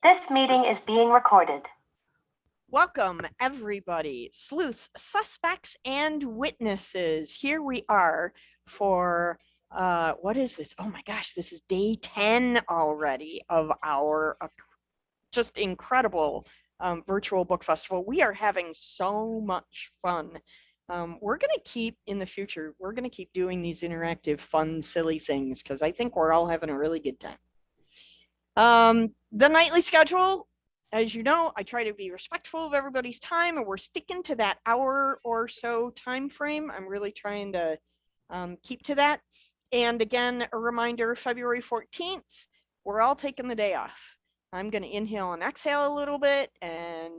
This meeting is being recorded. Welcome, everybody, sleuths, suspects, and witnesses. Here we are for, what is this? Oh my gosh, this is day 10 already of our just incredible virtual book festival. We are having so much fun. We're going to keep, in the future, we're going to keep doing these interactive, fun, silly things because I think we're all having a really good time. The nightly schedule, as you know, I try to be respectful of everybody's time, and we're sticking to that hour or so time frame. I'm really trying to keep to that. And again, a reminder, February 14th, we're all taking the day off. I'm going to inhale and exhale a little bit, and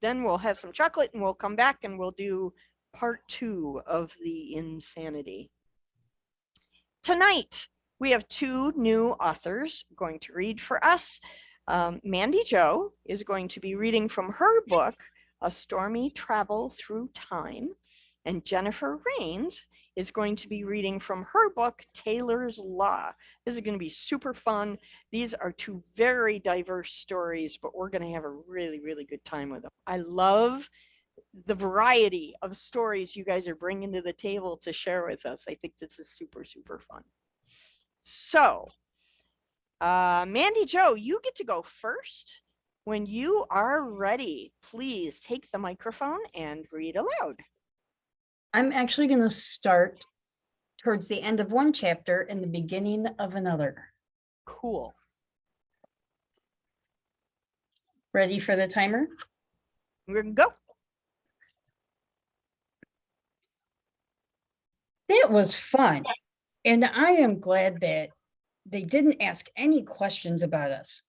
then we'll have some chocolate, and we'll come back and we'll do part 2 of the insanity. Tonight, we have 2 new authors going to read for us. Mandy Jo is going to be reading from her book, A Stormy Travel Through Time, and Jennifer Rains is going to be reading from her book, Taylor's Law. This is going to be super fun. These are 2 very diverse stories, but we're going to have a really, really good time with them. I love the variety of stories you guys are bringing to the table to share with us. I think this is super, super fun. So, Mandy Jo, you get to go first. When you are ready, please take the microphone and read aloud. I'm actually going to start towards the end of one chapter and the beginning of another. Cool. Ready for the timer? We're going to go. That was fun. And I am glad that they didn't ask any questions about us.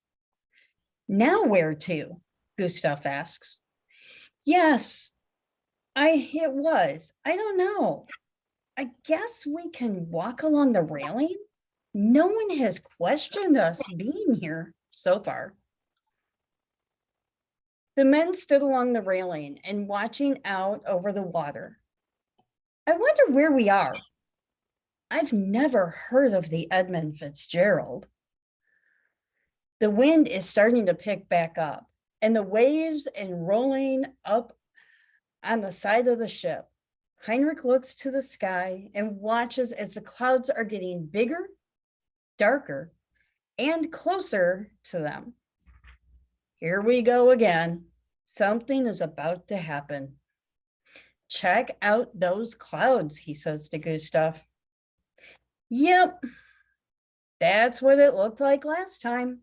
Now where to? Gustav asks. Yes, it was. I don't know. I guess we can walk along the railing. No one has questioned us being here so far. The men stood along the railing and watching out over the water. I wonder where we are. I've never heard of the Edmund Fitzgerald. The wind is starting to pick back up, and the waves and rolling up on the side of the ship. Heinrich looks to the sky and watches as the clouds are getting bigger, darker, and closer to them. Here we go again. Something is about to happen. Check out those clouds, he says to Gustav. Yep, that's what it looked like last time.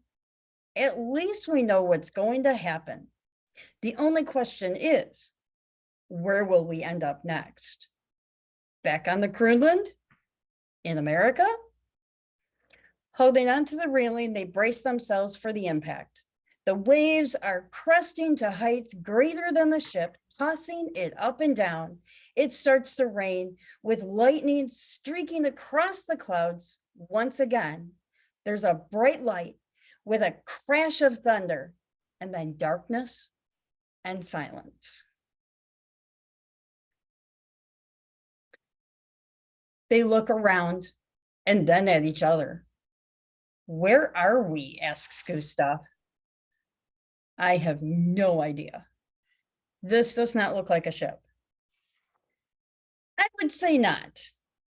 At least we know what's going to happen. The only question is, where will we end up next? Back on the Greenland? In America? Holding onto the railing, they brace themselves for the impact. The waves are cresting to heights greater than the ship, tossing it up and down. It starts to rain with lightning streaking across the clouds. Once again, there's a bright light with a crash of thunder, and then darkness and silence. They look around and then at each other. Where are we? Asks Gustav. I have no idea. This does not look like a ship. I would say not,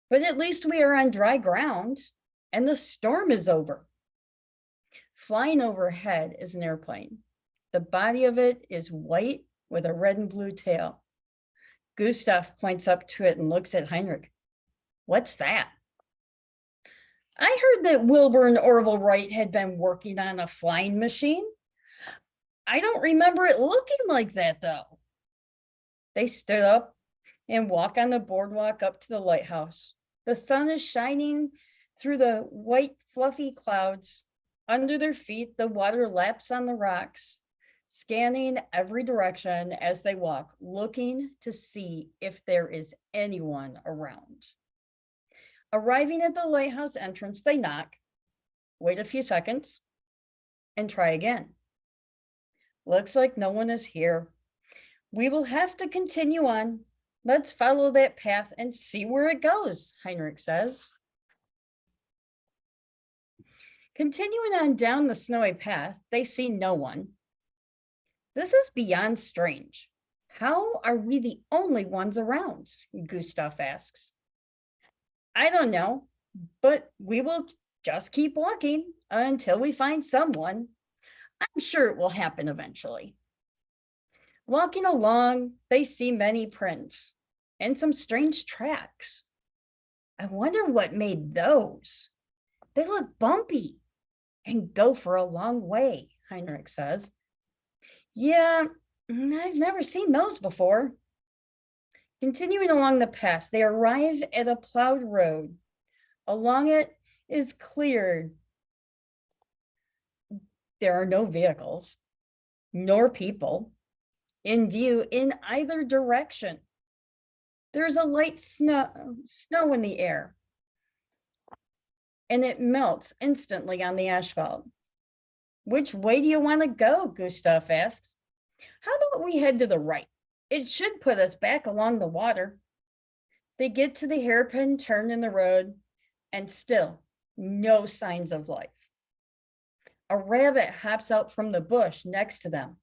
but at least we are on dry ground and the storm is over. Flying overhead is an airplane. The body of it is white with a red and blue tail. Gustav points up to it and looks at Heinrich. What's that? I heard that Wilbur and Orville Wright had been working on a flying machine. I don't remember it looking like that, though. They stood up and walk on the boardwalk up to the lighthouse. The sun is shining through the white, fluffy clouds. Under their feet, the water laps on the rocks, scanning every direction as they walk, looking to see if there is anyone around. Arriving at the lighthouse entrance, they knock, wait a few seconds, and try again. Looks like no one is here. We will have to continue on. Let's follow that path and see where it goes, Heinrich says. Continuing on down the snowy path, they see no one. This is beyond strange. How are we the only ones around? Gustav asks. I don't know, but we will just keep walking until we find someone. I'm sure it will happen eventually. Walking along, they see many prints and some strange tracks. I wonder what made those. They look bumpy and go for a long way, Heinrich says. Yeah, I've never seen those before. Continuing along the path, they arrive at a plowed road. Along it is cleared. There are no vehicles, nor people in view in either direction. There's a light snow in the air, and it melts instantly on the asphalt. Which way do you want to go? Gustav asks. How about we head to the right? It should put us back along the water. They get to the hairpin turn in the road, and still no signs of life. A rabbit hops out from the bush next to them.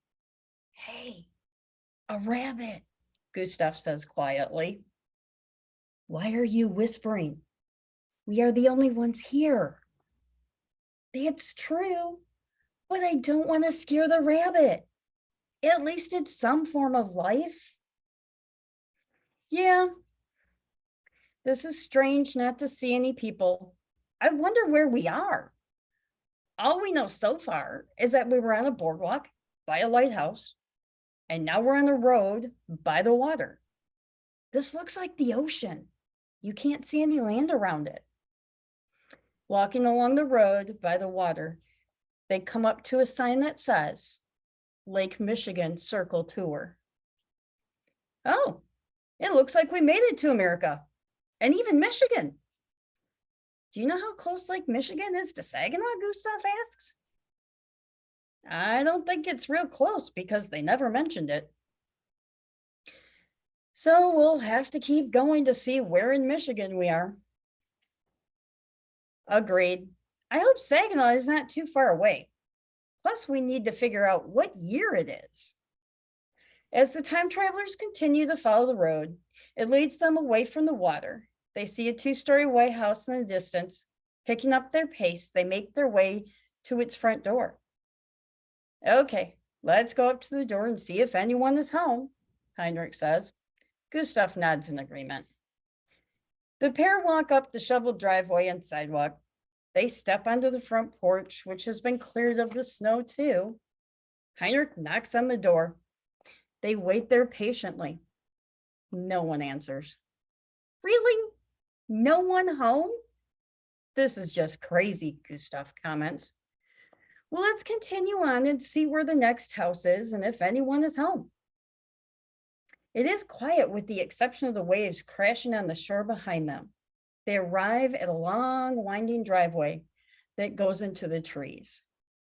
Hey, a rabbit, Gustav says quietly. Why are you whispering? We are the only ones here. It's true, but I don't want to scare the rabbit. At least it's some form of life. Yeah, this is strange not to see any people. I wonder where we are. All we know so far is that we were on a boardwalk by a lighthouse, and now we're on a road by the water. This looks like the ocean. You can't see any land around it. Walking along the road by the water, they come up to a sign that says, Lake Michigan Circle Tour. Oh, it looks like we made it to America, and even Michigan. Do you know how close Lake Michigan is to Saginaw, Gustav asks. I don't think it's real close because they never mentioned it. So we'll have to keep going to see where in Michigan we are. Agreed. I hope Saginaw is not too far away. Plus, we need to figure out what year it is. As the time travelers continue to follow the road, it leads them away from the water. They see a two-story white house in the distance. Picking up their pace, they make their way to its front door. Okay, let's go up to the door and see if anyone is home, Heinrich says. Gustav nods in agreement. The pair walk up the shoveled driveway and sidewalk. They step onto the front porch, which has been cleared of the snow too. Heinrich knocks on the door. They wait there patiently. No one answers. Really? No one home? This is just crazy, Gustav comments. Well, let's continue on and see where the next house is and if anyone is home. It is quiet with the exception of the waves crashing on the shore behind them. They arrive at a long, winding driveway that goes into the trees.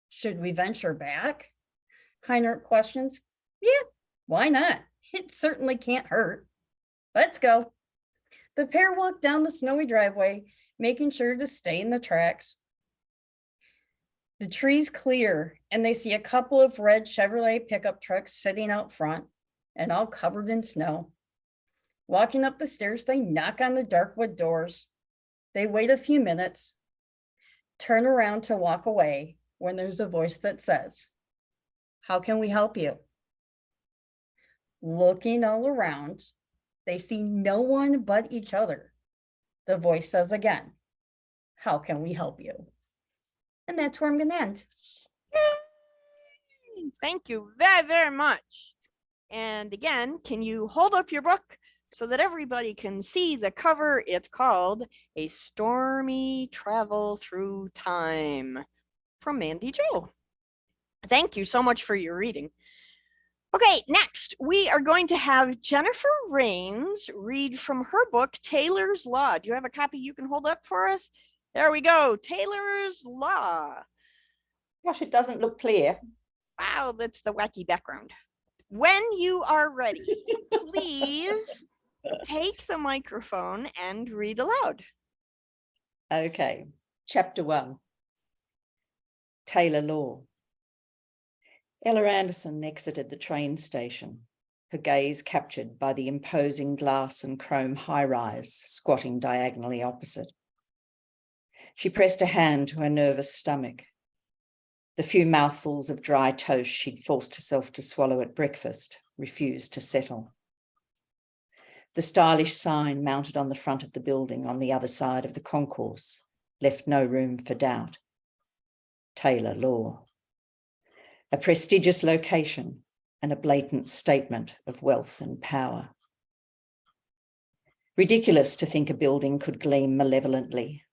Should we venture back? Heinrich questions. Yeah, why not? It certainly can't hurt. Let's go. The pair walk down the snowy driveway, making sure to stay in the tracks. The trees clear, and they see a couple of red Chevrolet pickup trucks sitting out front and all covered in snow. Walking up the stairs, they knock on the dark wood doors. They wait a few minutes, turn around to walk away when there's a voice that says, "How can we help you?" Looking all around, they see no one but each other. The voice says again, "How can we help you?" And that's where I'm going to end. Yay! Thank you very, very much. And again, can you hold up your book so that everybody can see the cover? It's called A Stormy Travel Through Time from Mandy Jo. Thank you so much for your reading. Okay, next we are going to have Jennifer Rains read from her book, Taylor's Law. Do you have a copy you can hold up for us? There we go, Taylor's Law. Gosh, it doesn't look clear. Wow, that's the wacky background. When you are ready, please take the microphone and read aloud. Okay, chapter 1. Taylor Law. Ella Anderson exited the train station, her gaze captured by the imposing glass and chrome high-rise squatting diagonally opposite. She pressed a hand to her nervous stomach. The few mouthfuls of dry toast she'd forced herself to swallow at breakfast refused to settle. The stylish sign mounted on the front of the building on the other side of the concourse left no room for doubt. Taylor Law. A prestigious location and a blatant statement of wealth and power. Ridiculous to think a building could gleam malevolently,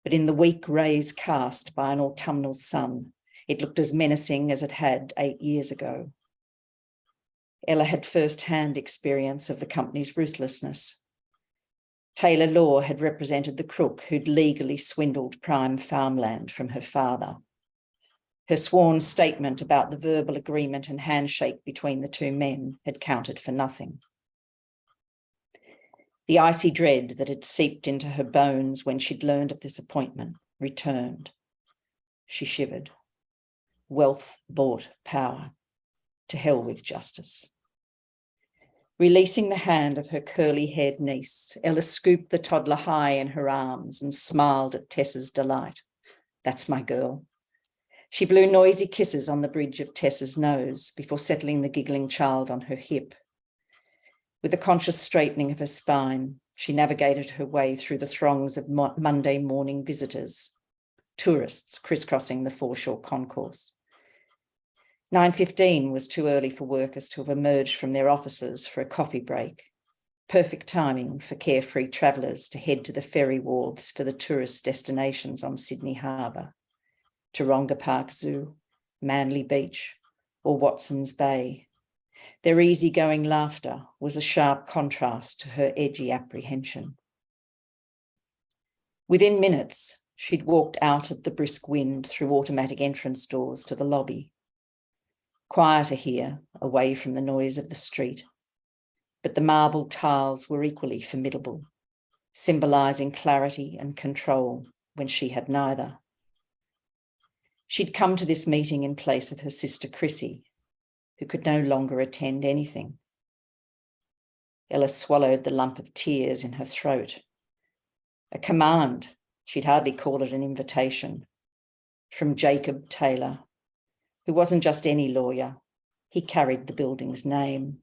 but in the weak rays cast by an autumnal sun, it looked as menacing as it had 8 years ago. Ella had first-hand experience of the company's ruthlessness. Taylor Law had represented the crook who'd legally swindled prime farmland from her father. Her sworn statement about the verbal agreement and handshake between the two men had counted for nothing. The icy dread that had seeped into her bones when she'd learned of this appointment returned. She shivered. Wealth bought power. To hell with justice. Releasing the hand of her curly-haired niece, Ella scooped the toddler high in her arms and smiled at Tessa's delight. That's my girl. She blew noisy kisses on the bridge of Tessa's nose before settling the giggling child on her hip. With a conscious straightening of her spine, she navigated her way through the throngs of Monday morning visitors, tourists crisscrossing the foreshore concourse. 9:15 was too early for workers to have emerged from their offices for a coffee break. Perfect timing for carefree travellers to head to the ferry wharves for the tourist destinations on Sydney Harbour, Taronga Park Zoo, Manly Beach, or Watson's Bay. Their easygoing laughter was a sharp contrast to her edgy apprehension. Within minutes, she'd walked out of the brisk wind through automatic entrance doors to the lobby. Quieter here, away from the noise of the street, but the marble tiles were equally formidable, symbolising clarity and control when she had neither. She'd come to this meeting in place of her sister Chrissy, who could no longer attend anything. Ella swallowed the lump of tears in her throat. A command, she'd hardly call it an invitation, from Jacob Taylor, who wasn't just any lawyer, he carried the building's name.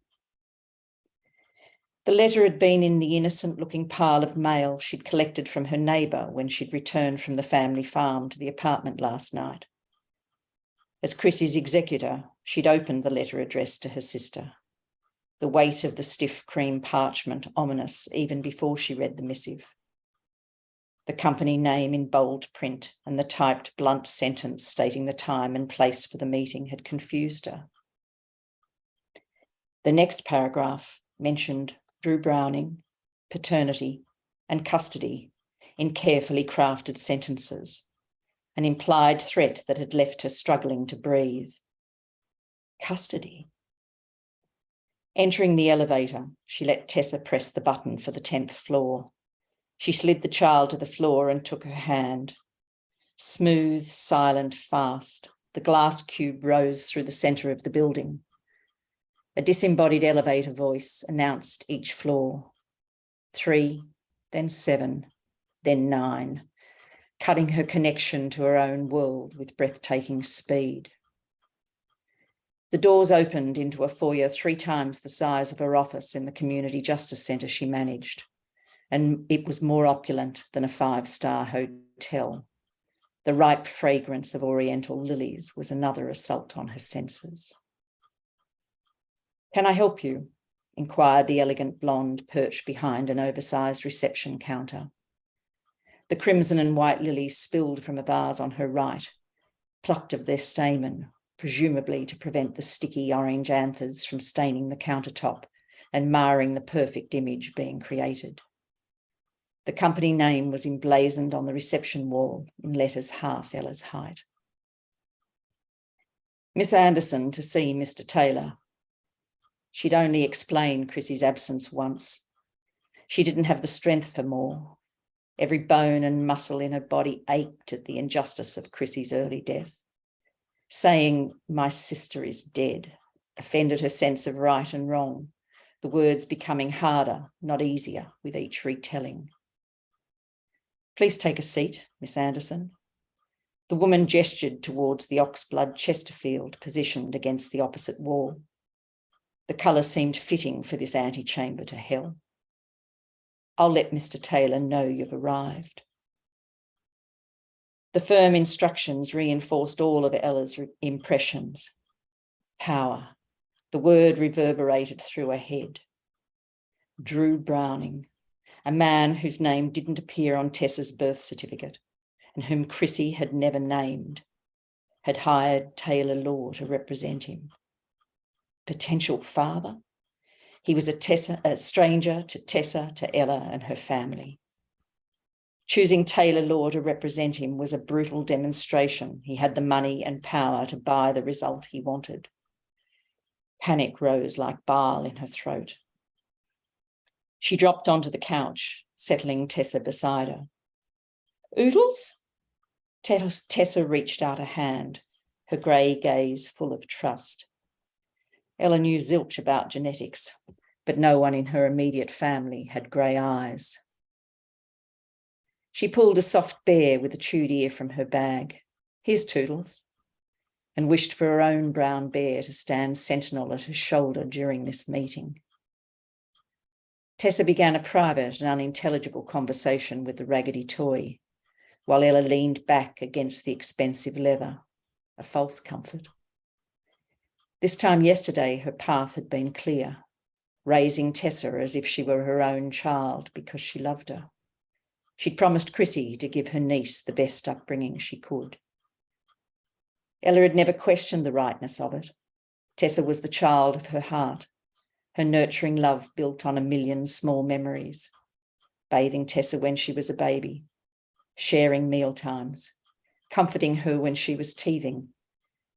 The letter had been in the innocent-looking pile of mail she'd collected from her neighbour when she'd returned from the family farm to the apartment last night. As Chrissy's executor, she'd opened the letter addressed to her sister, the weight of the stiff cream parchment ominous even before she read the missive. The company name in bold print and the typed blunt sentence stating the time and place for the meeting had confused her. The next paragraph mentioned Drew Browning, paternity, and custody in carefully crafted sentences, an implied threat that had left her struggling to breathe. Custody. Entering the elevator, she let Tessa press the button for the 10th floor. She slid the child to the floor and took her hand. Smooth, silent, fast, the glass cube rose through the centre of the building. A disembodied elevator voice announced each floor. 3, then 7, then 9, cutting her connection to her own world with breathtaking speed. The doors opened into a foyer 3 times the size of her office in the community justice centre she managed, and it was more opulent than a 5-star hotel. The ripe fragrance of oriental lilies was another assault on her senses. "Can I help you?" inquired the elegant blonde perched behind an oversized reception counter. The crimson and white lilies spilled from a vase on her right, plucked of their stamen, presumably to prevent the sticky orange anthers from staining the countertop and marring the perfect image being created. The company name was emblazoned on the reception wall in letters half Ella's height. "Miss Anderson to see Mr. Taylor." She'd only explained Chrissy's absence once. She didn't have the strength for more. Every bone and muscle in her body ached at the injustice of Chrissy's early death. Saying my sister is dead offended her sense of right and wrong, the words becoming harder, not easier, with each retelling. Please take a seat, Miss Anderson. The woman gestured towards the oxblood Chesterfield positioned against the opposite wall. The colour seemed fitting for this antechamber to hell. I'll let Mr. Taylor know you've arrived. The firm instructions reinforced all of Ella's impressions. Power. The word reverberated through her head. Drew Browning, a man whose name didn't appear on Tessa's birth certificate and whom Chrissy had never named, had hired Taylor Law to represent him. Potential father? He was a stranger to Tessa, to Ella and her family. Choosing Taylor Law to represent him was a brutal demonstration he had the money and power to buy the result he wanted. Panic rose like bile in her throat. She dropped onto the couch, settling Tessa beside her. Oodles? Tessa reached out a hand, her grey gaze full of trust. Ella knew zilch about genetics, but no one in her immediate family had grey eyes. She pulled a soft bear with a chewed ear from her bag. Here's Toodles. And wished for her own brown bear to stand sentinel at her shoulder during this meeting. Tessa began a private and unintelligible conversation with the raggedy toy, while Ella leaned back against the expensive leather, a false comfort. This time yesterday, her path had been clear, raising Tessa as if she were her own child because she loved her. She'd promised Chrissy to give her niece the best upbringing she could. Ella had never questioned the rightness of it. Tessa was the child of her heart, her nurturing love built on a million small memories, bathing Tessa when she was a baby, sharing mealtimes, comforting her when she was teething,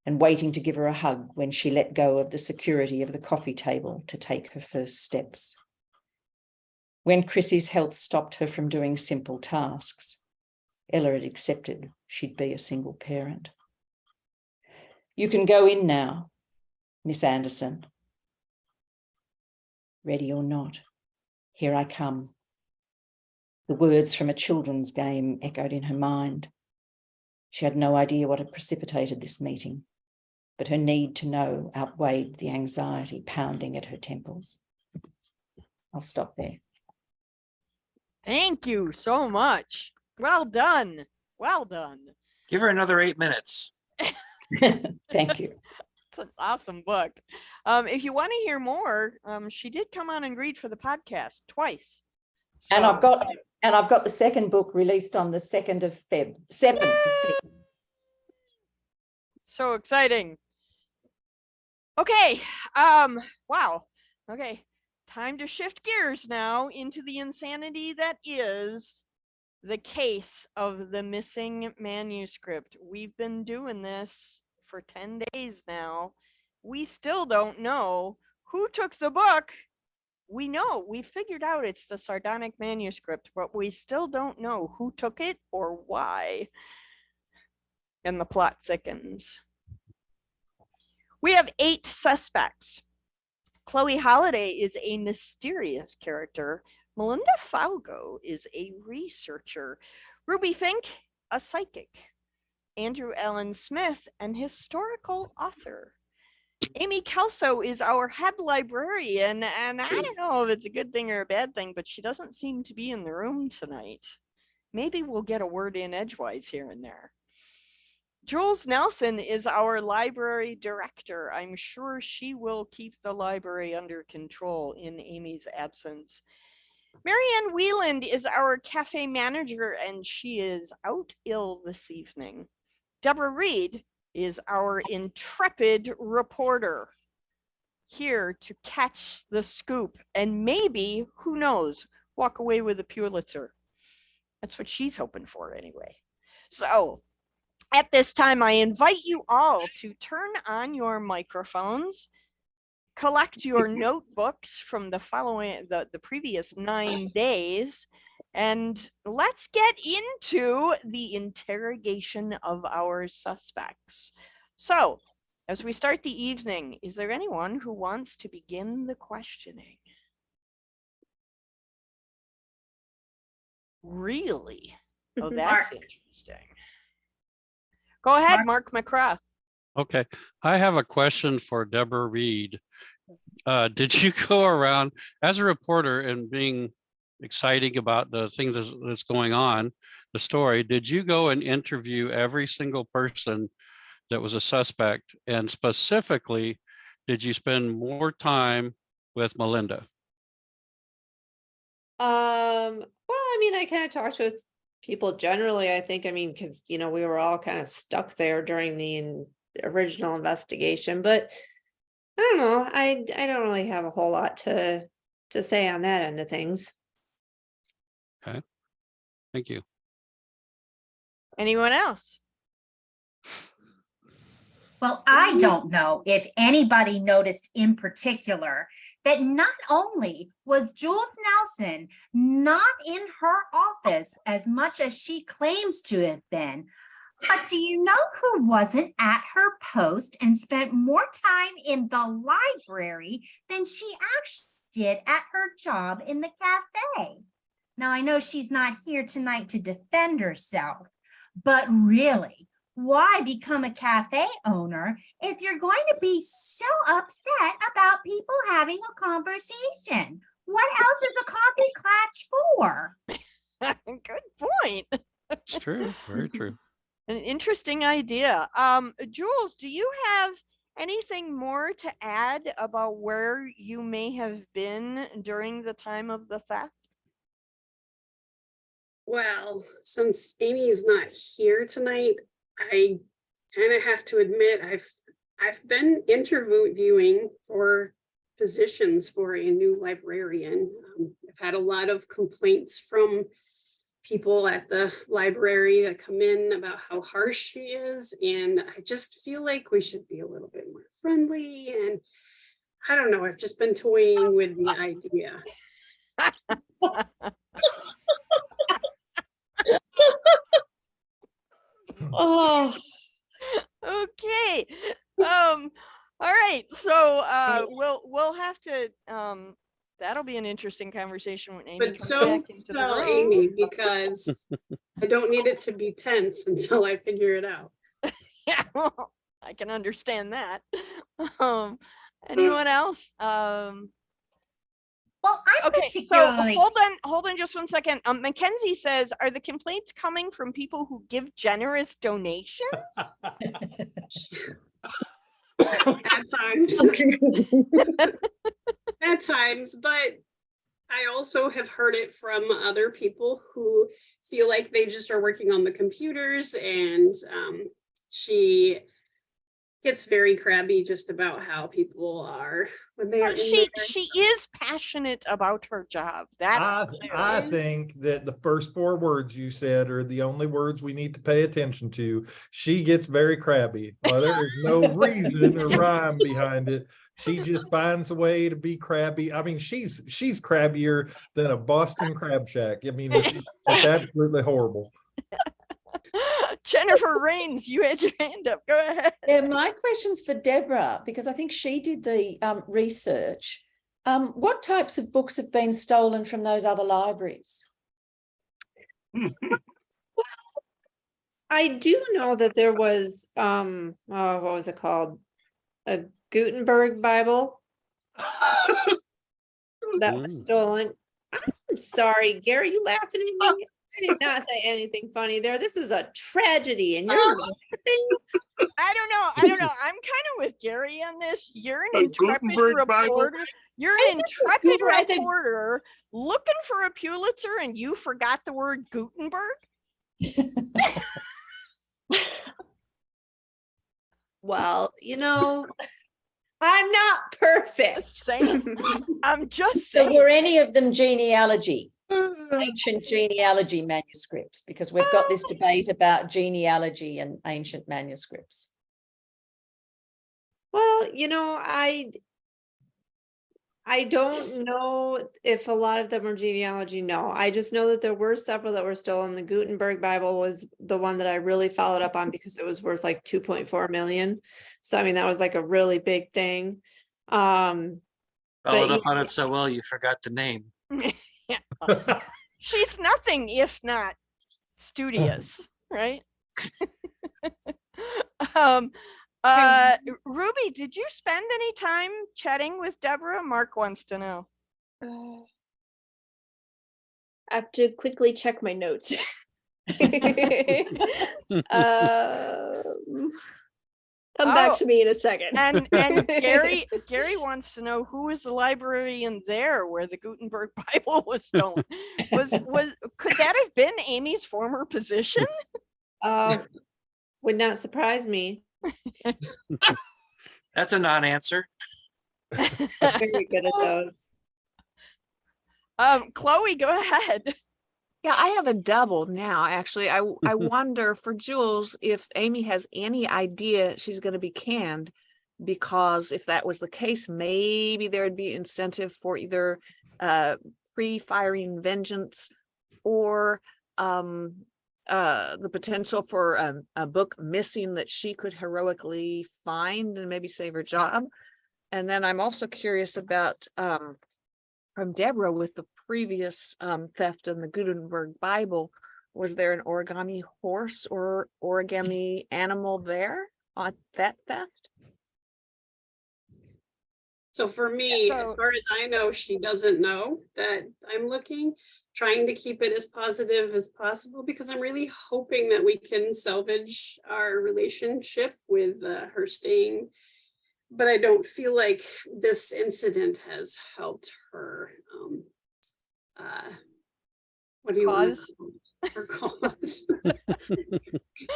and waiting to give her a hug when she let go of the security of the coffee table to take her first steps. When Chrissy's health stopped her from doing simple tasks, Ella had accepted she'd be a single parent. You can go in now, Miss Anderson. Ready or not, here I come. The words from a children's game echoed in her mind. She had no idea what had precipitated this meeting, but her need to know outweighed the anxiety pounding at her temples. I'll stop there. Thank you so much. Well done. Well done. Give her another 8 minutes. Thank you. It's an awesome book. If you want to hear more, she did come on and read for the podcast twice. And So- I've got the second book released on the 2nd of Feb, 7th of Feb. So exciting. Okay. Wow. Okay. Time to shift gears now into the insanity that is the case of the missing manuscript. We've been doing this for 10 days now. We still don't know who took the book. We know, we figured out it's the sardonic manuscript, but we still don't know who took it or why. And the plot thickens. We have 8 suspects. Chloe Holiday is a mysterious character. Melinda Falgo is a researcher. Ruby Fink, a psychic. Andrew Allen Smith, an historical author. Amy Kelso is our head librarian, and I don't know if it's a good thing or a bad thing, but she doesn't seem to be in the room tonight. Maybe we'll get a word in edgewise here and there. Jules Nelson is our library director. I'm sure she will keep the library under control in Amy's absence. Marianne Wieland is our cafe manager, and she is out ill this evening. Deborah Reed is our intrepid reporter, here to catch the scoop and maybe, who knows, walk away with a Pulitzer. That's what she's hoping for anyway. So at this time, I invite you all to turn on your microphones, collect your notebooks from the previous 9 days, and let's get into the interrogation of our suspects. So, as we start the evening, is there anyone who wants to begin the questioning? Really? Oh, that's interesting. Go ahead, Mark McCraw. Okay, I have a question for Deborah Reed. Did you go around as a reporter and being exciting about the things that's going on, the story? Did you go and interview every single person that was a suspect? And specifically, did you spend more time with Melinda? Well, I mean, I kind of talked with people generally, I think, I mean, because, you know, we were all kind of stuck there during the original investigation, but I don't know. I don't really have a whole lot to say on that end of things. Okay, thank you. Anyone else? Well, I don't know if anybody noticed in particular that not only was Jules Nelson not in her office as much as she claims to have been, but do you know who wasn't at her post and spent more time in the library than she actually did at her job in the cafe? Now, I know she's not here tonight to defend herself, but really, why become a cafe owner if you're going to be so upset about people having a conversation? What else is a coffee clutch for? Good point. It's true, very true. An interesting idea. Jules, do you have anything more to add about where you may have been during the time of the theft? Well, since Amy is not here tonight, I kind of have to admit I've been interviewing for positions for a new librarian. I've had a lot of complaints from people at the library that come in about how harsh she is, and I just feel like we should be a little bit more friendly. And I don't know, I've just been toying with the idea. Oh, Okay. All right. So we'll have to that'll be an interesting conversation when Amy But comes so back into the tell room. Amy, because I don't need it to be tense until I figure it out. Yeah, well, I can understand that. Anyone else? Well, I'm Okay, particularly so hold on just 1 second. Mackenzie says, are the complaints coming from people who give generous donations? At times. At times, but I also have heard it from other people who feel like they just are working on the computers, and she gets very crabby just about how people are when they are in She there. is passionate about her job. That's clear. I think that the first 4 words you said are the only words we need to pay attention to. She gets very crabby. Well, there is no reason or rhyme behind it. She just finds a way to be crabby. I mean, she's crabbier than a Boston crab shack. I mean, it's absolutely horrible. Jennifer Rains, you had your hand up. Go ahead. Yeah, my question's for Deborah, because I think she did the research. What types of books have been stolen from those other libraries? I do know that there was what was it called? A Gutenberg Bible that was stolen. I'm sorry, Gary, you laughing at me? I did not say anything funny there. This is a tragedy, and you're laughing. I don't know. I'm kind of with Gary on this. You're an intrepid Gutenberg Bible? reporter. You're an intrepid reporter looking for a Pulitzer, and you forgot the word Gutenberg? Well, you know, I'm not perfect. Same. I'm just So saying. were any of them genealogy, ancient genealogy manuscripts? Because we've got this debate about genealogy and ancient manuscripts. Well, you know, I don't know if a lot of them are genealogy. No, I just know that there were several that were stolen. The Gutenberg Bible was the one that I really followed up on because it was worth like 2.4 million. So I mean, that was like a really big thing. Followed But up on yeah, it so well, you forgot the name. Yeah. She's nothing if not studious, right? um, Ruby, did you spend any time chatting with Deborah? Mark wants to know. I have to quickly check my notes. Come back to me in a second. And Gary wants to know who was the librarian there where the Gutenberg Bible was stolen. Was could that have been Amy's former position? would not surprise me. That's a non-answer. Very good at those. Chloe, go ahead. Yeah, I have a double now, actually. I wonder for Jules if Amy has any idea she's going to be canned, because if that was the case, maybe there'd be incentive for either pre-firing vengeance or the potential for a book missing that she could heroically find and maybe save her job. And then I'm also curious about from Deborah with the previous theft in the Gutenberg Bible. Was there an origami horse or origami animal there on that theft? So for me, Yeah, as far as I know, she doesn't know that I'm looking, trying to keep it as positive as possible because I'm really hoping that we can salvage our relationship with her staying. But I don't feel like this incident has helped her. What do you want? Her cause.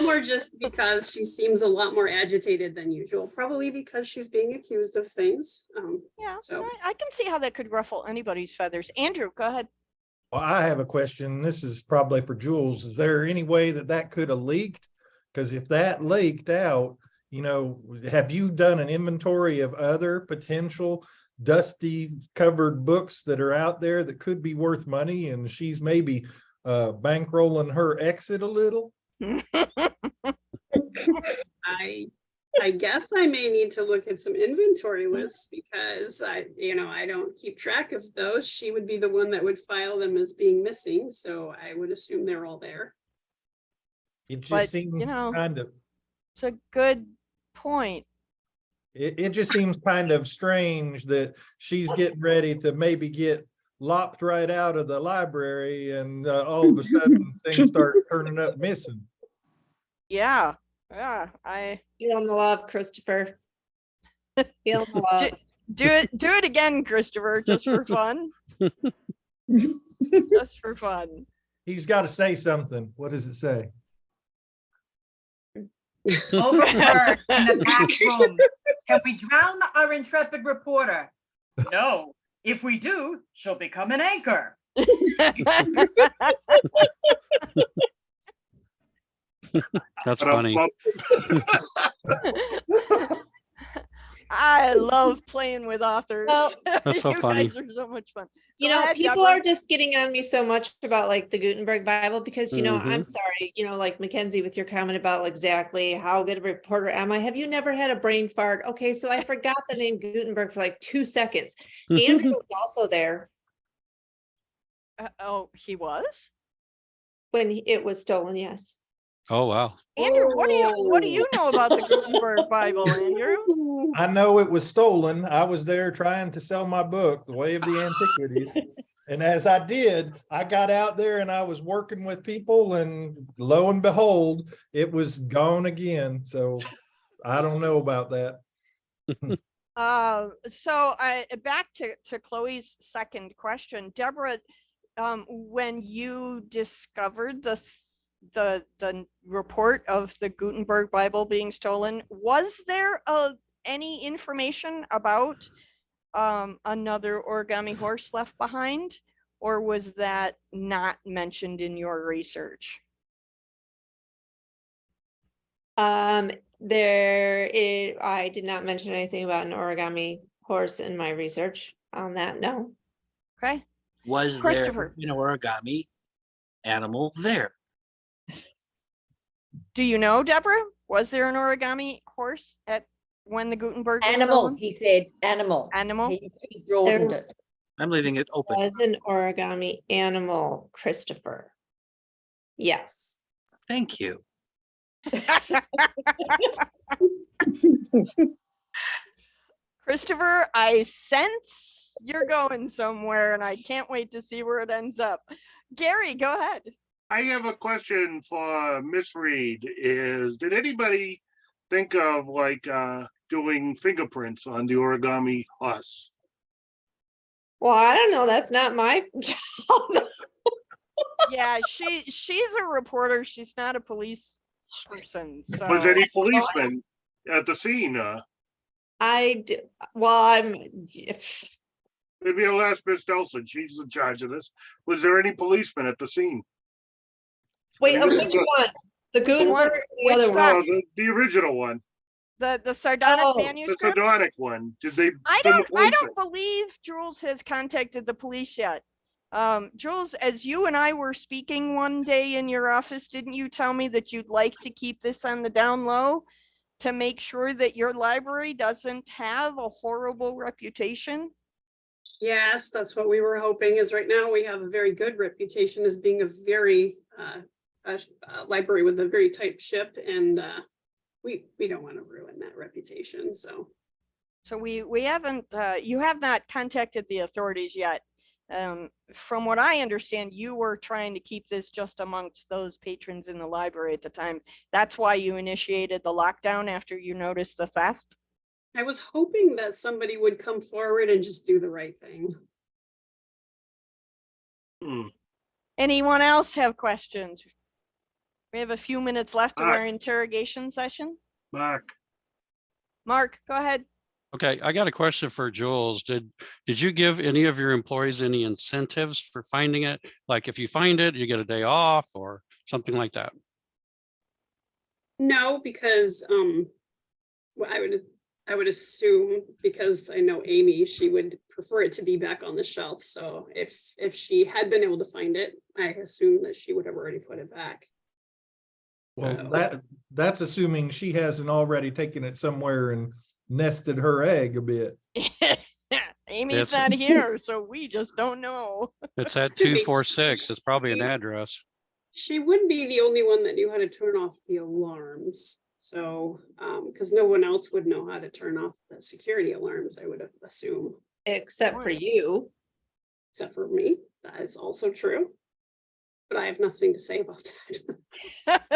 More just because she seems a lot more agitated than usual, probably because she's being accused of things. Yeah, so I can see how that could ruffle anybody's feathers. Andrew, go ahead. Well, I have a question. This is probably for Jules. Is there any way that that could have leaked? Because if that leaked out, you know, have you done an inventory of other potential dusty covered books that are out there that could be worth money, and she's maybe bankrolling her exit a little? I guess I may need to look at some inventory lists because I don't keep track of those. She would be the one that would file them as being missing, so I would assume they're all there. It just But, seems you know, kind of. It's a good point. It just seems kind of strange that she's getting ready to maybe get lopped right out of the library, and all of a sudden things start turning up missing. Yeah, Feeling the love, Christopher. Feeling the love. do it again, Christopher, just for fun. Just for fun. He's got to say something. What does it say? Overheard in the back room. Can we drown our intrepid reporter? No. If we do, she'll become an anchor. That's funny. I love playing with authors. Well, That's so funny. You guys are so much fun. You Go know, ahead, people Deborah. are just getting on me so much about like the Gutenberg Bible because, you know, Mhm. I'm sorry, you know, like Mackenzie with your comment about exactly how good a reporter am I? Have you never had a brain fart? Okay, so I forgot the name Gutenberg for like 2 seconds. Andrew was also there Oh, he was? when it was stolen, yes. Oh, wow. Andrew, what do you know about the Gutenberg Bible, Andrew? I know it was stolen. I was there trying to sell my book, The Way of the Antiquities. And as I did, I got out there and I was working with people, and lo and behold, it was gone again. So I don't know about that. So back to Chloe's second question, Deborah, when you discovered the report of the Gutenberg Bible being stolen, was there any information about another origami horse left behind, or was that not mentioned in your research? I did not mention anything about an origami horse in my research. on that, no. Okay. Was there Christopher. an origami animal there? Do you know, Deborah? Was there an origami horse at when the Gutenberg was Animal, stolen? he said, animal. Animal? He broadened it. I'm leaving it open. Was an origami animal, Christopher. Yes. Thank you. Christopher, I sense you're going somewhere and I can't wait to see where it ends up. Gary, go ahead. I have a question for Miss Reed. Did anybody think of like doing fingerprints on the origami horse? Well, I don't know. That's not my job. Yeah, she's a reporter. She's not a police person. So Was any policeman at the scene? Maybe I'll ask Miss Nelson. She's in charge of this. Was there any policeman at the scene? Wait, I mean, this which is a- one? The Gutenberg or the other one? No, the original one, the sardonic Oh, the manuscript. sardonic one. Did they? I send the police don't believe Jules has contacted the police yet. Jules, as you and I were speaking one day in your office, didn't you tell me that you'd like to keep this on the down low to make sure that your library doesn't have a horrible reputation? Yes, that's what we were hoping, is right now we have a very good reputation as being a very library with a very tight ship, and we don't want to ruin that reputation. So we haven't, you have not contacted the authorities yet. From what I understand, you were trying to keep this just amongst those patrons in the library at the time. That's why you initiated the lockdown after you noticed the theft. I was hoping that somebody would come forward and just do the right thing. Anyone else have questions? We have a few minutes left of Mark. our interrogation session. Mark. Mark, go ahead. Okay, I got a question for Jules. Did you give any of your employees any incentives for finding it? Like if you find it, you get a day off or something like that? No, because well, I would assume, because I know Amy, she would prefer it to be back on the shelf. So if she had been able to find it, I assume that she would have already put it back. Well, So- that's assuming she hasn't already taken it somewhere and nested her egg a bit. Amy's Yes. not here, so we just don't know. It's at 246. It's probably an address. She wouldn't be the only one that knew how to turn off the alarms. So, because no one else would know how to turn off the security alarms, I would assume. Except for you. Except for me, that is also true. But I have nothing to say about that.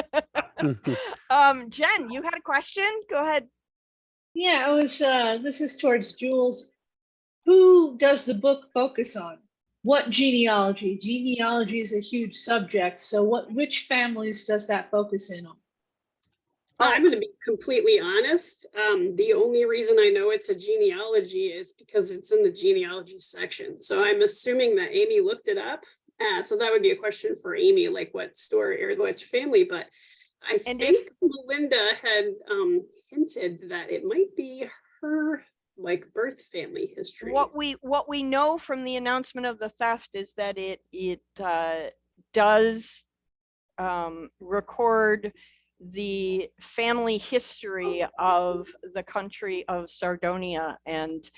Jen, you had a question? Go ahead. Yeah, I was, this is towards Jules. Who does the book focus on? What genealogy? Genealogy is a huge subject. So which families does that focus in on? I'm going to be completely honest. The only reason I know it's a genealogy is because it's in the genealogy section. So I'm assuming that Amy looked it up. So that would be a question for Amy, like what story or which family. But I think Melinda had hinted that it might be her like birth family history. What we know from the announcement of the theft is that it does record the family history of the country of Sardonia and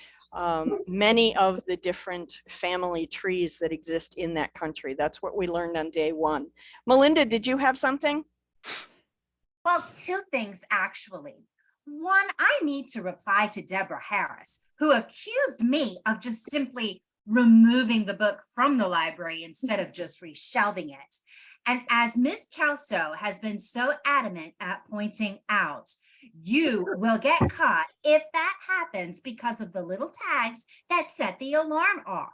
many of the different family trees that exist in that country. That's what we learned on day one. Melinda, did you have something? Well, two things actually. One, I need to reply to Deborah Harris, who accused me of just simply removing the book from the library instead of just reshelving it. And as Ms. Kelso has been so adamant at pointing out, you will get caught if that happens because of the little tags that set the alarm off.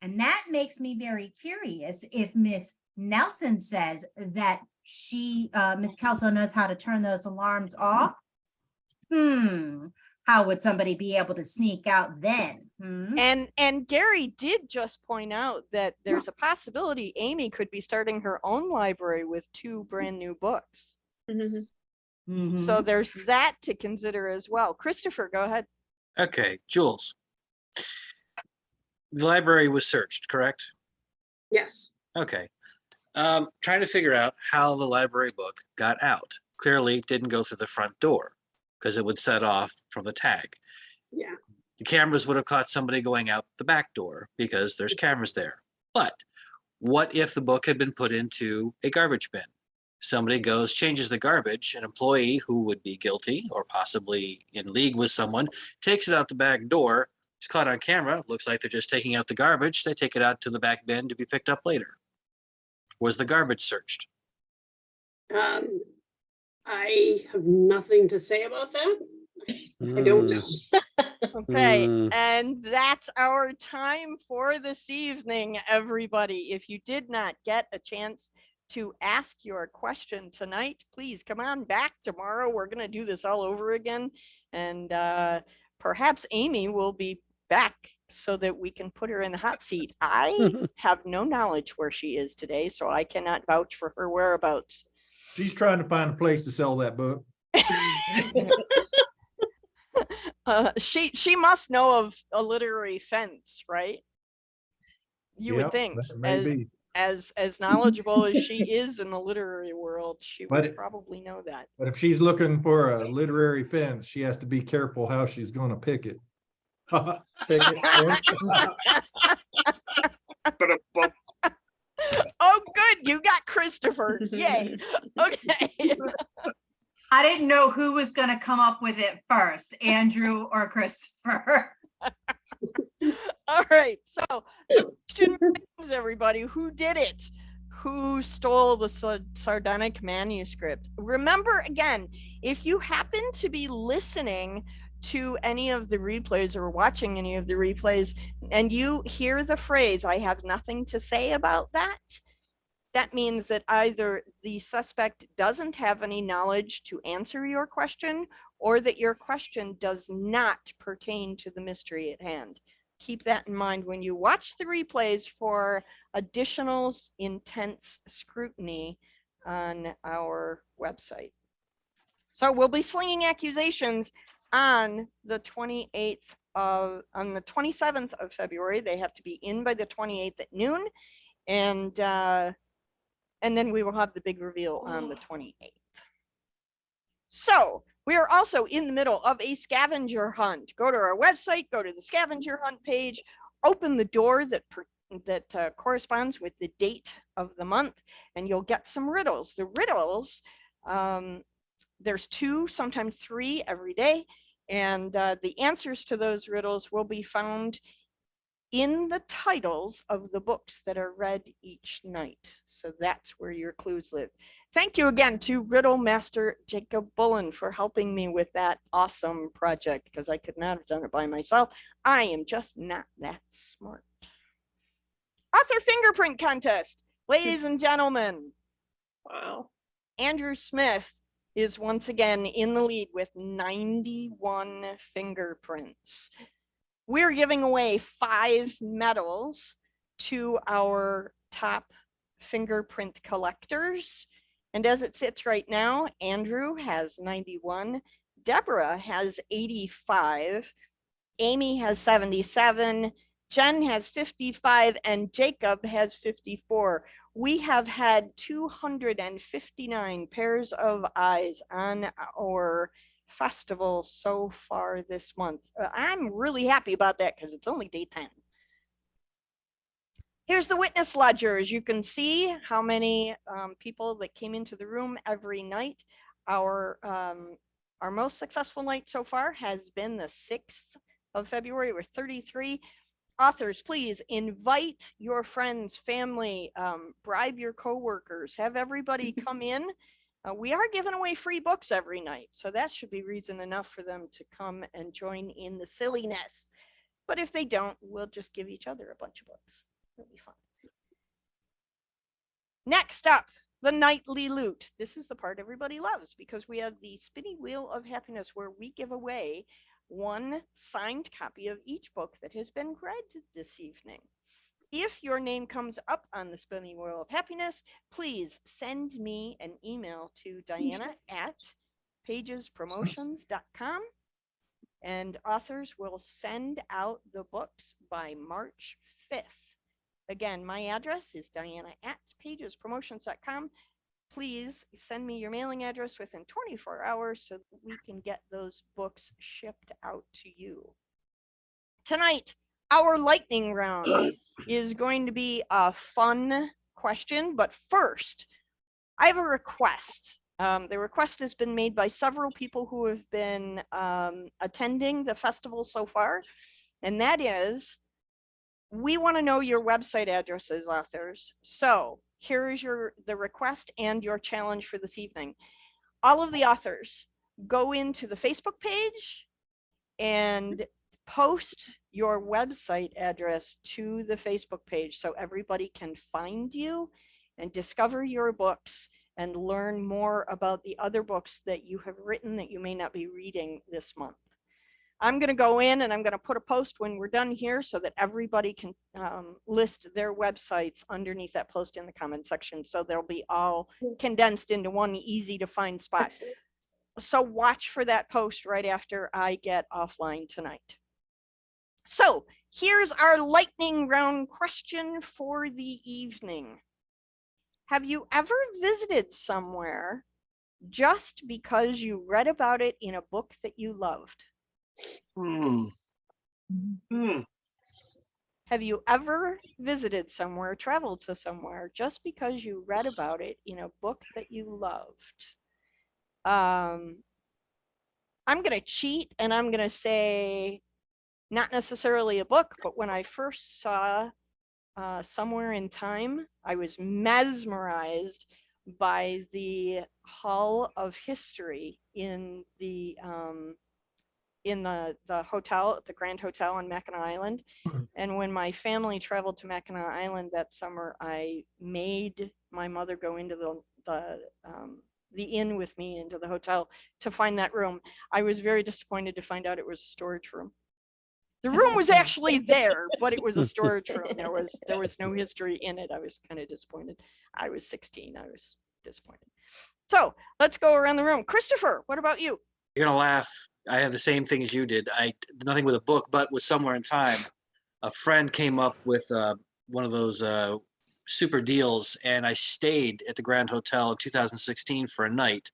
And that makes me very curious if Ms. Nelson says that Ms. Kelso knows how to turn those alarms off. How would somebody be able to sneak out then? And Gary did just point out that there's a possibility Amy could be starting her own library with 2 brand new books. So there's that to consider as well. Christopher, go ahead. Okay, Jules. The library was searched, correct? Yes. Okay. Trying to figure out how the library book got out. Clearly, it didn't go through the front door because it would set off from the tag. Yeah. The cameras would have caught somebody going out the back door because there's cameras there. But what if the book had been put into a garbage bin? Somebody goes, changes the garbage, an employee who would be guilty or possibly in league with someone takes it out the back door. It's caught on camera. Looks like they're just taking out the garbage. They take it out to the back bin to be picked up later. Was the garbage searched? I have nothing to say about that. I don't know. Okay, and that's our time for this evening, everybody. If you did not get a chance to ask your question tonight, please come on back tomorrow. We're going to do this all over again, and perhaps Amy will be back so that we can put her in the hot seat. I have no knowledge where she is today, so I cannot vouch for her whereabouts. She's trying to find a place to sell that book. She must know of a literary fence, right? You would Yep, think, that may be. as knowledgeable as she is in the literary world, she But would probably know that. But if she's looking for a literary fence, she has to be careful how she's going to pick it. Pick it. Oh, good, you got Christopher. Yay. Okay. I didn't know who was going to come up with it first, Andrew or Christopher. All right, so the question remains, everybody, who did it? Who stole the sardonic manuscript? Remember, again, if you happen to be listening to any of the replays or watching any of the replays and you hear the phrase, I have nothing to say about that, that means that either the suspect doesn't have any knowledge to answer your question or that your question does not pertain to the mystery at hand. Keep that in mind when you watch the replays for additional intense scrutiny on our website. So we'll be slinging accusations on the 27th of February. They have to be in by the 28th at noon. And then we will have the big reveal on the 28th. So we are also in the middle of a scavenger hunt. Go to our website, go to the scavenger hunt page, open the door that corresponds with the date of the month, and you'll get some riddles. The riddles, there's 2, sometimes 3 every day, and the answers to those riddles will be found in the titles of the books that are read each night. So that's where your clues live. Thank you again to Riddle Master Jacob Bullen for helping me with that awesome project, because I could not have done it by myself. I am just not that smart. Author fingerprint contest, ladies and gentlemen. Wow. Andrew Smith is once again in the lead with 91 fingerprints. We're giving away 5 medals to our top fingerprint collectors. And as it sits right now, Andrew has 91, Deborah has 85, Amy has 77, Jen has 55, and Jacob has 54. We have had 259 pairs of eyes on our festival so far this month. I'm really happy about that because it's only day 10. Here's the witness ledger. As you can see how many people that came into the room every night. Our most successful night so far has been the 6th of February with 33. Authors, please invite your friends, family, bribe your coworkers, have everybody come in. We are giving away free books every night, so that should be reason enough for them to come and join in the silliness. But if they don't, we'll just give each other a bunch of books. It'll be fun. Next up, the nightly loot. This is the part everybody loves because we have the spinning wheel of happiness where we give away 1 signed copy of each book that has been read this evening. If your name comes up on the spinning wheel of happiness, please send me an email to Diana at pagespromotions.com and authors will send out the books by March 5th. Again, my address is diana@pagespromotions.com. Please send me your mailing address within 24 hours so that we can get those books shipped out to you. Tonight, our lightning round is going to be a fun question, but first, I have a request. The request has been made by several people who have been attending the festival so far, and that is, we want to know your website addresses, authors. So here is the request and your challenge for this evening. All of the authors go into the Facebook page and post your website address to the Facebook page so everybody can find you and discover your books and learn more about the other books that you have written that you may not be reading this month. I'm going to go in and I'm going to put a post when we're done here so that everybody can list their websites underneath that post in the comment section. So they'll be all condensed into one easy to find spot. Excellent. So watch for that post right after I get offline tonight. So here's our lightning round question for the evening. Have you ever visited somewhere just because you read about it in a book that you loved? Have you ever visited somewhere, traveled to somewhere just because you read about it in a book that you loved? I'm going to cheat and I'm going to say not necessarily a book, but when I first saw Somewhere in Time, I was mesmerized by the Hall of History in the hotel, the Grand Hotel on Mackinac Island. And when my family traveled to Mackinac Island that summer, I made my mother go into the inn with me into the hotel to find that room. I was very disappointed to find out it was a storage room. The room was actually there, but it was a storage room. There was no history in it. I was kind of disappointed. I was 16. I was disappointed. So let's go around the room. Christopher, what about you? You're gonna laugh. I have the same thing as you did. I did nothing with a book, but with Somewhere in Time. A friend came up with one of those super deals, and I stayed at the Grand Hotel in 2016 for a night,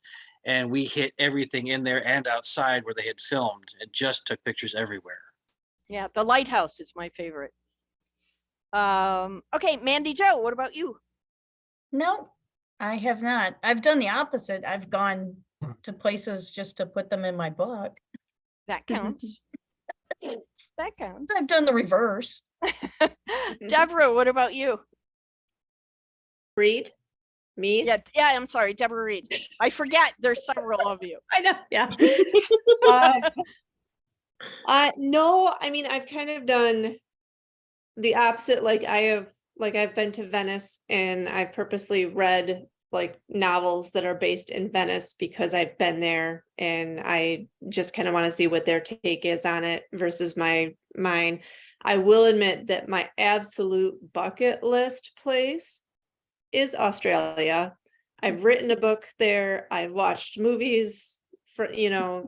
and we hit everything in there and outside where they had filmed, and just took pictures everywhere. Yeah, the lighthouse is my favorite. Okay, Mandy Jo, what about you? No, I have not. I've done the opposite. I've gone to places just to put them in my book. That counts. That counts. I've done the reverse. Deborah, what about you? Read? Me? Yeah, I'm sorry, Deborah Reed. I forget there's several of you. I know, yeah. No, I mean, I've kind of done the opposite. I've been to Venice and I've purposely read like novels that are based in Venice because I've been there and I just kind of want to see what their take is on it versus mine. I will admit that my absolute bucket list place is Australia. I've written a book there. I've watched movies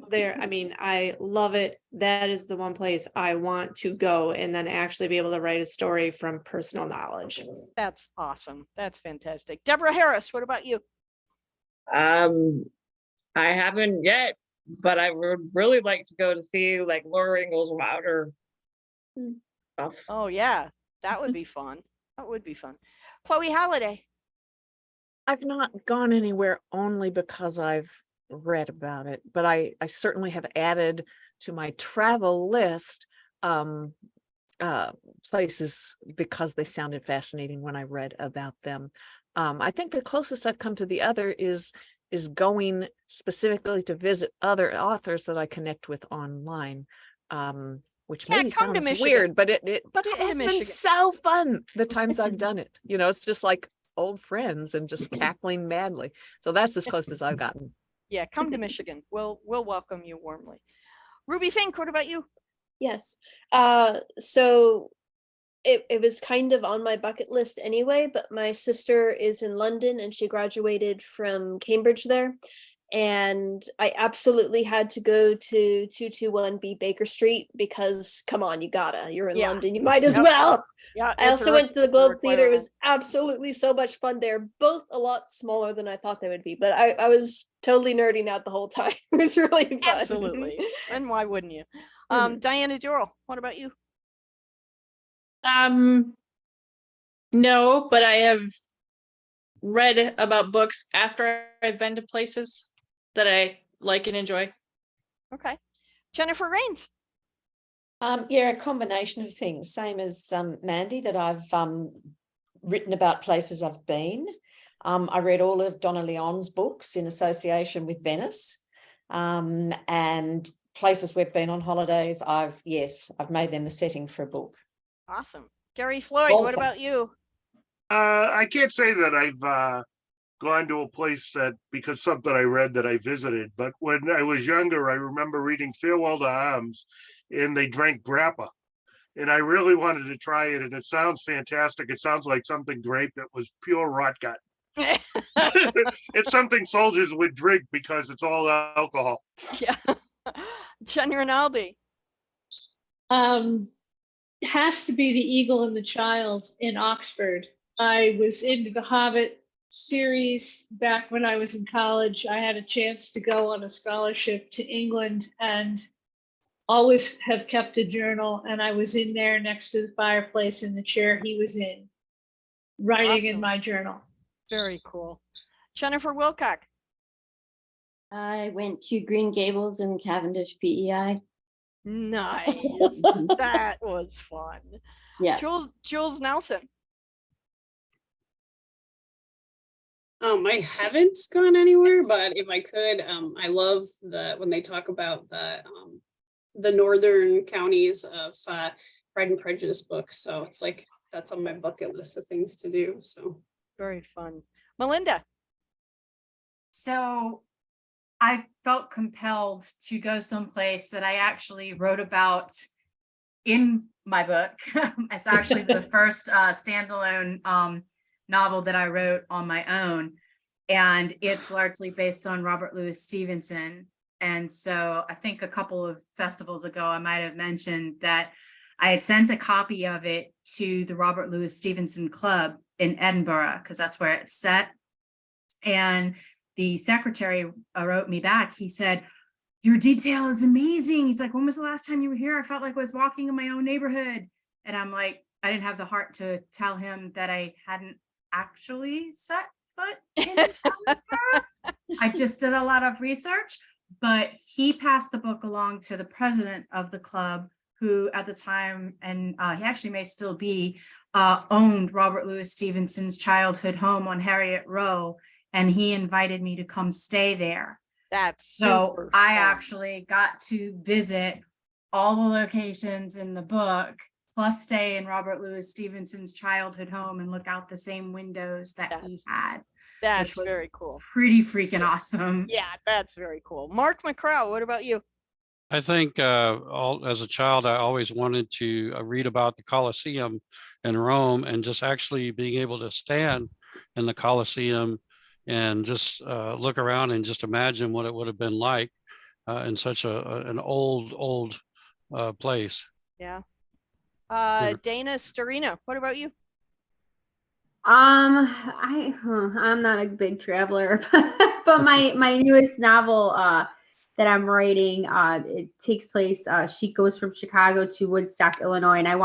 there. I mean, I love it. That is the one place I want to go and then actually be able to write a story from personal knowledge. That's awesome. That's fantastic. Deborah Harris, what about you? I haven't yet, but I would really like to go to see like Laura Ingalls Wilder stuff. Oh yeah, that would be fun. That would be fun. Chloe Halliday. I've not gone anywhere only because I've read about it, but I certainly have added to my travel list places because they sounded fascinating when I read about them. I think the closest I've come to the other is going specifically to visit other authors that I connect with online, which maybe sounds weird, but it has been so fun the times I've done it. It's just like old friends and just cackling madly. So that's as close as I've gotten. Yeah, come to Michigan. We'll welcome you warmly. Ruby Fink, what about you? Yes. So it was kind of on my bucket list anyway, but my sister is in London and she graduated from Cambridge there. And I absolutely had to go to 221B Baker Street because come on, you're in Yeah. London, you might as Yep. well. Yeah. I also went to the it's a Globe Theater. It requirement. was absolutely so much fun there. Both a lot smaller than I thought they would be, but I was totally nerding out the whole time. It was really fun. Absolutely. And why wouldn't you? Diana Durrell, what about you? No, but I have read about books after I've been to places that I like and enjoy. Okay. Jennifer Rains. Yeah, a combination of things, same as Mandy, that I've written about places I've been. I read all of Donna Leon's books in association with Venice, and places we've been on holidays. I've made them the setting for a book. Awesome. Gary Floyd, what about you? I can't say that I've gone to a place that because something I read that I visited, but when I was younger, I remember reading Farewell to Arms, and they drank grappa, and I really wanted to try it, and it sounds fantastic. It sounds like something grape that was pure rot gut. It's something soldiers would drink because it's all alcohol. Yeah. Jen Rinaldi. Has to be The Eagle and the Child in Oxford. I was into the Hobbit series back when I was in college. I had a chance to go on a scholarship to England and always have kept a journal. And I was in there next to the fireplace in the chair he was in, writing in my journal. Very cool. Jennifer Wilcock. I went to Green Gables and Cavendish PEI. Nice. That was fun. Yeah. Jules Nelson. I haven't gone anywhere, but if I could, I love when they talk about the northern counties of Pride and Prejudice books. So it's like that's on my bucket list of things to do. So very fun. Melinda. So I felt compelled to go someplace that I actually wrote about in my book. It's actually the first standalone novel that I wrote on my own. And it's largely based on Robert Louis Stevenson. And so I think a couple of festivals ago, I might have mentioned that I had sent a copy of it to the Robert Louis Stevenson Club in Edinburgh, because that's where it's set. And the secretary wrote me back. He said, "Your detail is amazing." He's like, "When was the last time you were here? I felt like I was walking in my own neighborhood." And I'm like, I didn't have the heart to tell him that I hadn't actually set foot in Edinburgh. I just did a lot of research, but he passed the book along to the president of the club, who at the time, and he actually may still be, owned Robert Louis Stevenson's childhood home on Harriet Row. And he invited me to come stay there. That's so super I fun. actually got to visit all the locations in the book, plus stay in Robert Louis Stevenson's childhood home and look out the same windows that he had. That's which was very cool. Pretty freaking awesome. Yeah, that's very cool. Mark McCrow, what about you? I think as a child, I always wanted to read about the Colosseum in Rome, and just actually being able to stand in the Colosseum and just look around and just imagine what it would have been like in such an old place. Yeah. Dana Starina, what about you? I'm not a big traveler, but my newest novel that I'm writing, it takes place. She goes from Chicago to Woodstock, Illinois, and I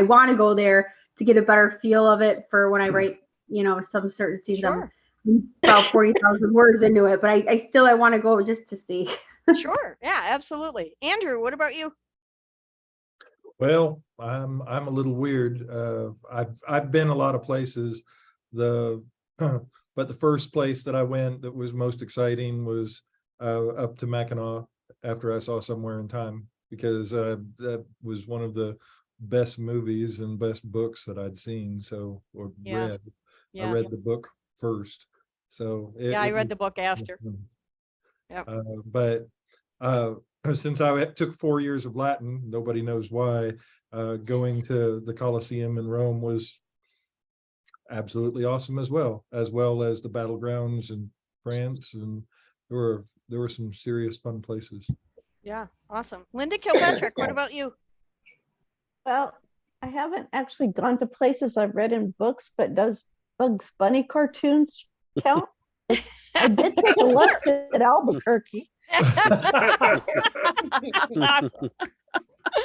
want to go there to get a better feel of it for when I write, some certain scenes. Sure. I'm about 40,000 words into it, but I want to go just to see. Sure. Yeah, absolutely. Andrew, what about you? Well, I'm a little weird. I've been a lot of places. But the first place that I went that was most exciting was up to Mackinac after I saw Somewhere in Time, because that was one of the best movies and best books that I'd seen. Read. Yeah. I read the book first. So I read the book after. Yeah. But since I took 4 years of Latin, nobody knows why, going to the Colosseum in Rome was absolutely awesome as well as the battlegrounds in France and there were some serious fun places. Yeah, awesome. Linda Kilpatrick, what about you? Well, I haven't actually gone to places I've read in books, but does Bugs Bunny cartoons count? I did take a look at Albuquerque. Awesome.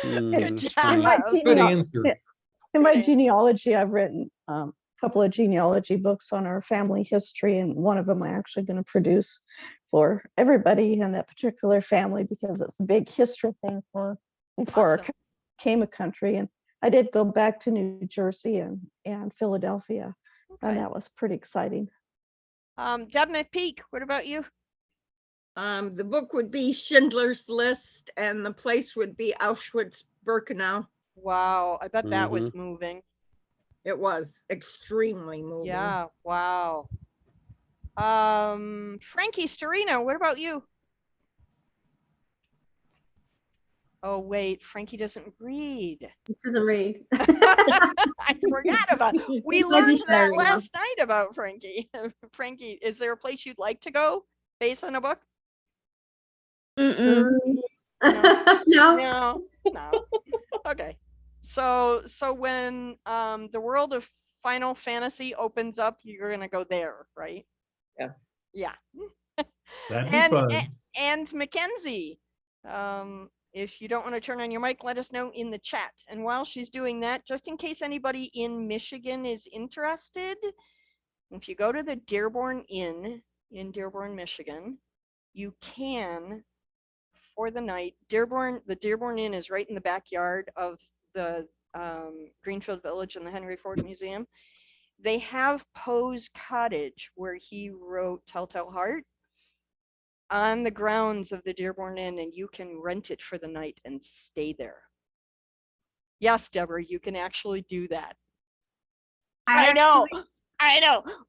Good job. Good answer. In my genealogy, I've written a couple of genealogy books on our family history, and one of them I'm actually going to produce for everybody in that particular family because it's a big history thing for before our country became a country. And I did go back to New Jersey and Philadelphia, and that was pretty exciting. Deb McPeak, what about you? The book would be Schindler's List, and the place would be Auschwitz-Birkenau. Wow, I bet that was moving. It was extremely moving. Yeah, wow. Frankie Storino, what about you? Oh wait, Frankie doesn't read. He doesn't read. I forgot about it. We learned that last night about Frankie. Frankie, is there a place you'd like to go based on a book? No. No. Okay. So when the world of Final Fantasy opens up, you're gonna go there, right? Yeah. Yeah. That'd be fun. And Mackenzie, if you don't want to turn on your mic, let us know in the chat. And while she's doing that, just in case anybody in Michigan is interested, if you go to the Dearborn Inn in Dearborn, Michigan, you can, for the night, the Dearborn Inn is right in the backyard of the Greenfield Village and the Henry Ford Museum. They have Poe's cottage where he wrote Telltale Heart on the grounds of the Dearborn Inn, and you can rent it for the night and stay there. Yes, Deborah, you can actually do that. I know,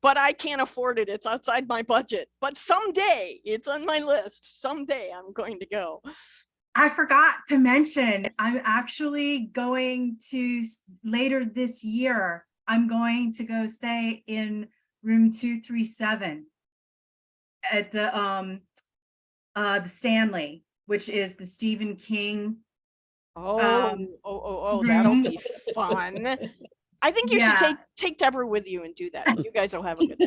but I can't afford it. It's outside my budget. But someday, it's on my list. Someday I'm going to go. I forgot to mention, I'm actually going to, later this year, I'm going to go stay in room 237 at the Stanley, which is the Stephen King. That'll be fun. I think you should take Deborah with you and do that. You guys will have a good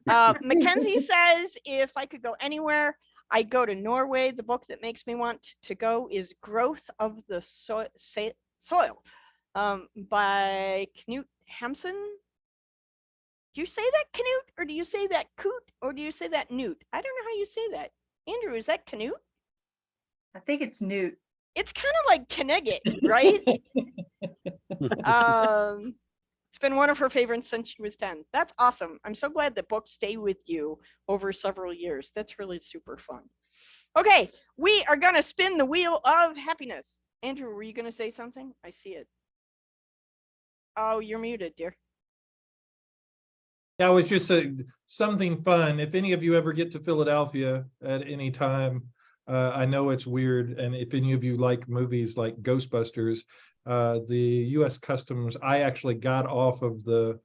time. Mackenzie says, if I could go anywhere, I'd go to Norway. The book that makes me want to go is Growth of the Soil by Knut Hamsun. Do you say that Knut, or do you say that Coot, or do you say that Newt? I don't know how you say that. Andrew, is that Knut? I think it's Newt. It's kind of like Knegget, right? It's been one of her favorites since she was 10. That's awesome. I'm so glad that books stay with you over several years. That's really super fun. Okay, we are going to spin the wheel of happiness. Andrew, were you going to say something? I see it. Oh, you're muted, dear. Yeah, I was just saying something fun. If any of you ever get to Philadelphia at any time, I know it's weird. And if any of you like movies like Ghostbusters, the U.S. Customs, I actually got off of the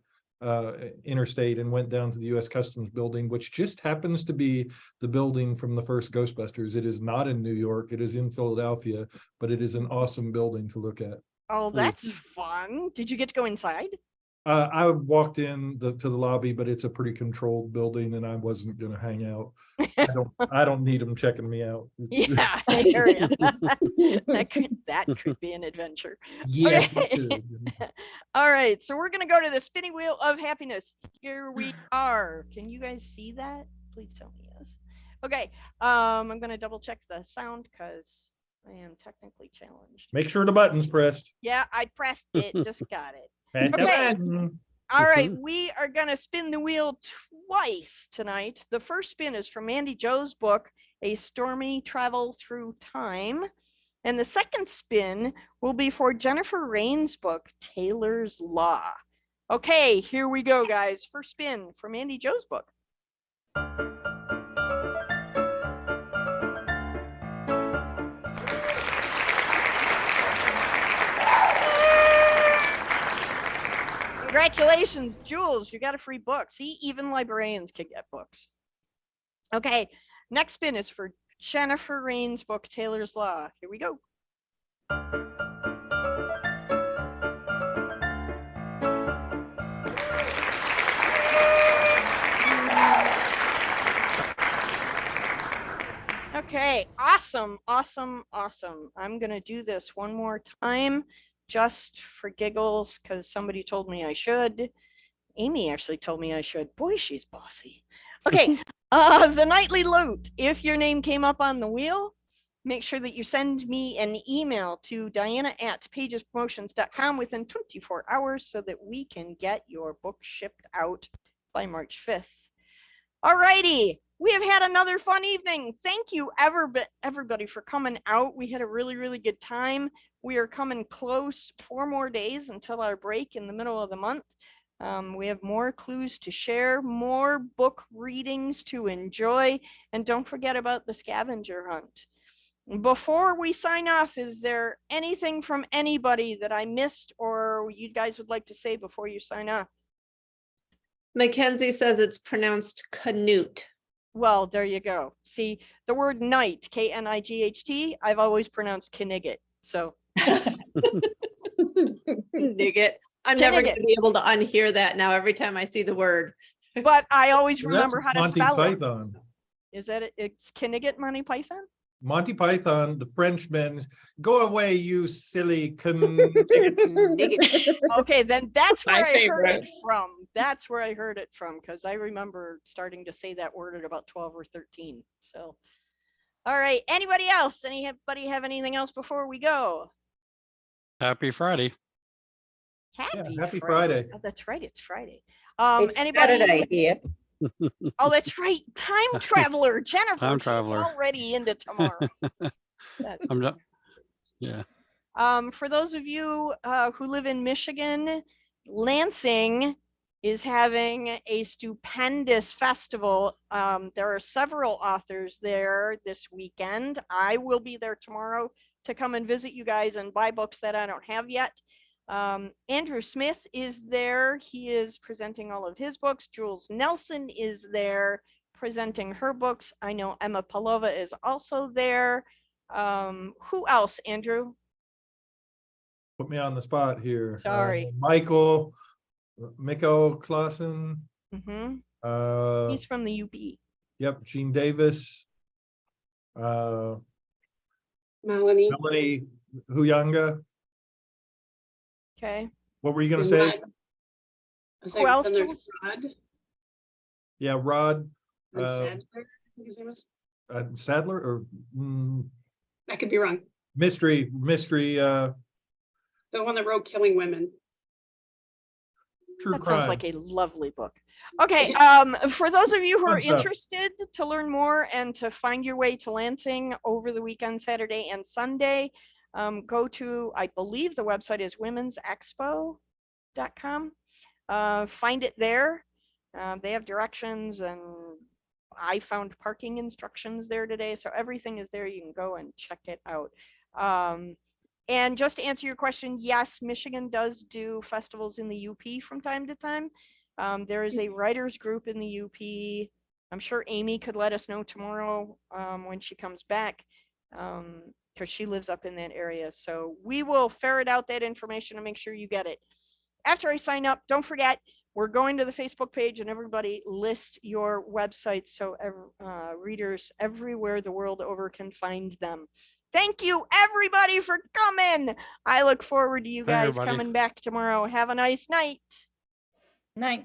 interstate and went down to the U.S. Customs building, which just happens to be the building from the first Ghostbusters. It is not in New York. It is in Philadelphia, but it is an awesome building to look at. Oh, that's fun. Did you get to go inside? I walked in to the lobby, but it's a pretty controlled building, and I wasn't going to hang out. I don't need them checking me out. Yeah, I hear you. that could be an adventure. Yes. Okay. It could. All right, so we're going to go to the spinning wheel of happiness. Here we are. Can you guys see that? Please tell me yes. Okay, I'm going to double check the sound because I am technically challenged. Make sure the button's pressed. Yeah, I pressed it. Just got it. Okay. All right, we are going to spin the wheel twice tonight. The first spin is from Mandy Jo's book, A Stormy Travel Through Time. And the second spin will be for Jennifer Rain's book, Taylor's Law. Okay, here we go, guys. First spin for Mandy Jo's book. Congratulations, Jules, you got a free book. See, even librarians can get books. Okay, Next spin is for Jennifer Rain's book, Taylor's Law. Here we go. Okay, awesome, awesome, awesome. I'm gonna do this one more time just for giggles because somebody told me I should. Amy actually told me I should. Boy, she's bossy. Okay, the nightly loot. If your name came up on the wheel, make sure that you send me an email to diana@pagespromotions.com within 24 hours so that we can get your book shipped out by March 5th. All righty, we have had another fun evening. Thank you everybody for coming out. We had a really, really good time. We are coming close, 4 more days until our break in the middle of the month. We have more clues to share, more book readings to enjoy, and don't forget about the scavenger hunt. Before we sign off, is there anything from anybody that I missed or you guys would like to say before you sign off? Mackenzie says it's pronounced Canute. Well, there you go. See, the word night, K-N-I-G-H-T, I've always pronounced Knigget. So Nigget. I'm never going to be able to unhear that now every time I see the word. But I always Well, remember how to Monty spell Python. it. Is that it? It's Knigget, Monty Python? Monty Python, the Frenchman, go away, you silly Okay, then that's where My I heard it favorite. from. That's where I heard it from because I remember starting to say that word at about 12 or 13. So, all right. Anybody else? Anybody have anything else before we go? Happy Friday. Happy Friday. Oh, that's right. It's Friday. It's Anybody? Saturday here. Oh, that's right. Time traveler. Jennifer. Time She's traveler. already into tomorrow. That's I'm not, yeah. For those of you who live in Michigan, Lansing is having a stupendous festival. There are several authors there this weekend. I will be there tomorrow to come and visit you guys and buy books that I don't have yet. Andrew Smith is there. He is presenting all of his books. Jules Nelson is there presenting her books. I know Emma Palova is also there. Who else, Andrew? Put me on the spot here. Sorry. Mikko Clausen. Mm-hmm. He's from the UP. Yep, Gene Davis. Melanie Huyanga. Okay. What were you going to say? Who else? Jules? Rod Yeah, Rod. Sadler, I think his name was. Sadler or I could be wrong. mystery. The one that wrote Killing Women. True That crime. sounds like a lovely book. Okay, for those of you who are Thumbs up. interested to learn more and to find your way to Lansing over the weekend, Saturday and Sunday, go to, I believe the website is womensexpo.com. Find it there. They have directions and I found parking instructions there today. So everything is there. You can go and check it out. And just to answer your question, yes, Michigan does do festivals in the UP from time to time. There is a writers group in the UP. I'm sure Amy could let us know tomorrow when she comes back because she lives up in that area. So we will ferret out that information and make sure you get it. After I sign up, don't forget, we're going to the Facebook page and everybody list your websites so readers everywhere the world over can find them. Thank you everybody for coming. I look forward to you guys coming back tomorrow. Have a nice night. Night.